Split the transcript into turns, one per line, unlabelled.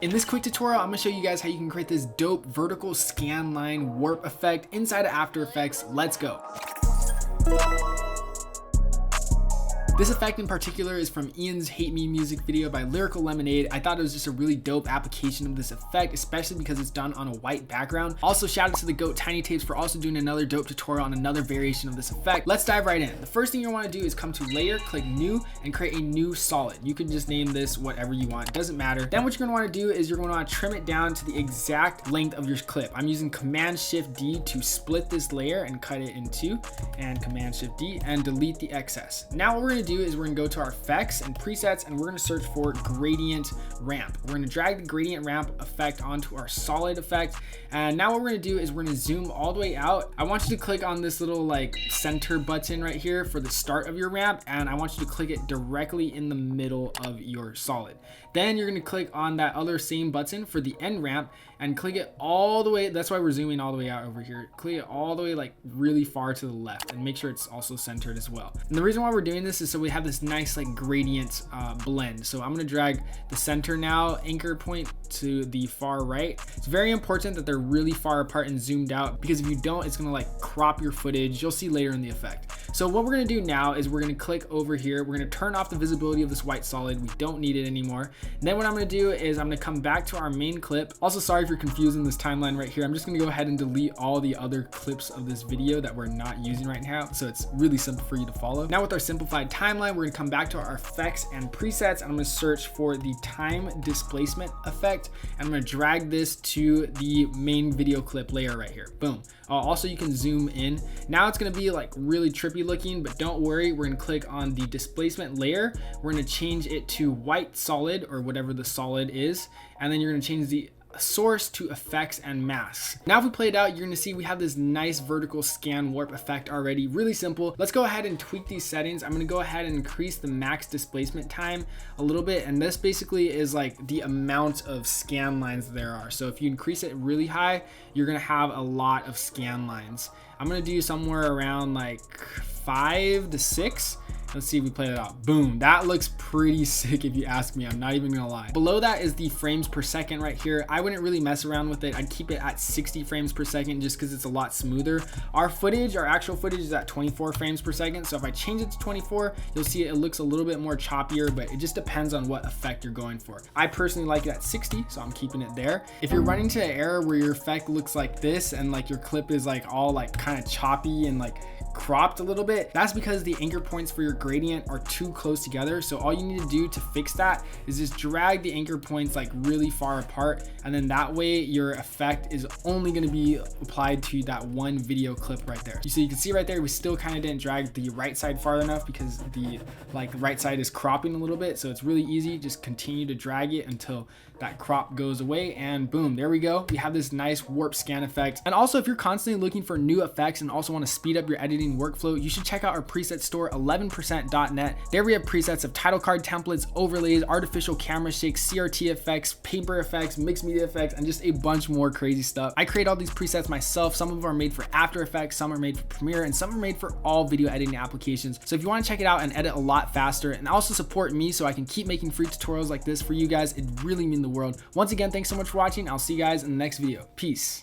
In this quick tutorial, I'm gonna show you guys how you can create this dope vertical scan line warp effect inside of After Effects. Let's go. This effect in particular is from Ian's Hate Me music video by Lyrical Lemonade. I thought it was just a really dope application of this effect, especially because it's done on a white background. Also, shout out to the GOAT Tiny Tapes for also doing another dope tutorial on another variation of this effect. Let's dive right in. The first thing you want to do is come to Layer, click New, and create a new solid. You can just name this whatever you want, it doesn't matter. Then what you're going to want to do is you're going to want to trim it down to the exact length of your clip. I'm using Command-Shift-D to split this layer and cut it in two, and Command-Shift-D and delete the excess. Now what we're going to do is we're going to go to our effects and presets, and we're going to search for gradient ramp. We're going to drag the gradient ramp effect onto our solid effect, and now what we're going to do is we're going to zoom all the way out. I want you to click on this little like center button right here for the start of your ramp, and I want you to click it directly in the middle of your solid. Then you're going to click on that other same button for the end ramp and click it all the way. That's why we're zooming all the way out over here. Click it all the way like really far to the left and make sure it's also centered as well. And the reason why we're doing this is so we have this nice like gradient blend. So I'm going to drag the center now anchor point to the far right. It's very important that they're really far apart and zoomed out, because if you don't, it's going to like crop your footage. You'll see later in the effect. So what we're going to do now is we're going to click over here. We're going to turn off the visibility of this white solid. We don't need it anymore. And then what I'm going to do is I'm going to come back to our main clip. Also, sorry if you're confusing this timeline right here. I'm just going to go ahead and delete all the other clips of this video that we're not using right now. So it's really simple for you to follow. Now with our simplified timeline, we're going to come back to our effects and presets. And I'm going to search for the time displacement effect. And I'm going to drag this to the main video clip layer right here. Boom. Also, you can zoom in. Now it's going to be like really trippy looking, but don't worry. We're going to click on the displacement layer. We're going to change it to white solid or whatever the solid is. And then you're going to change the source to effects and masks. Now if we play it out, you're going to see we have this nice vertical scan warp effect already. Really simple. Let's go ahead and tweak these settings. I'm going to go ahead and increase the max displacement time a little bit, and this basically is like the amount of scan lines there are. So if you increase it really high, you're going to have a lot of scan lines. I'm going to do somewhere around like 5 to 6. Let's see if we play it out. Boom. That looks pretty sick if you ask me. I'm not even gonna lie. Below that is the frames per second right here. I wouldn't really mess around with it. I'd keep it at 60 frames per second just because it's a lot smoother. Our actual footage is at 24 frames per second. So if I change it to 24, you'll see it looks a little bit more choppier, but it just depends on what effect you're going for. I personally like it at 60, so I'm keeping it there. If you're running into an error where your effect looks like this and like your clip is like all like kind of choppy and like cropped a little bit, that's because the anchor points for your gradient are too close together. So all you need to do to fix that is just drag the anchor points like really far apart, and then that way your effect is only going to be applied to that one video clip right there. So you can see right there, we still kind of didn't drag the right side far enough because the right side is cropping a little bit. So it's really easy. Just continue to drag it until that crop goes away, and boom, there we go. We have this nice warp scan effect. And also, if you're constantly looking for new effects and also want to speed up your editing workflow, you should check out our preset store, 11%.net. There we have presets of title card templates, overlays, artificial camera shakes, CRT effects, paper effects, mixed media effects, and just a bunch more crazy stuff. I create all these presets myself. Some of them are made for After Effects, some are made for Premiere, and some are made for all video editing applications. So if you want to check it out and edit a lot faster and also support me so I can keep making free tutorials like this for you guys, it really means the world. Once again, thanks so much for watching. I'll see you guys in the next video. Peace.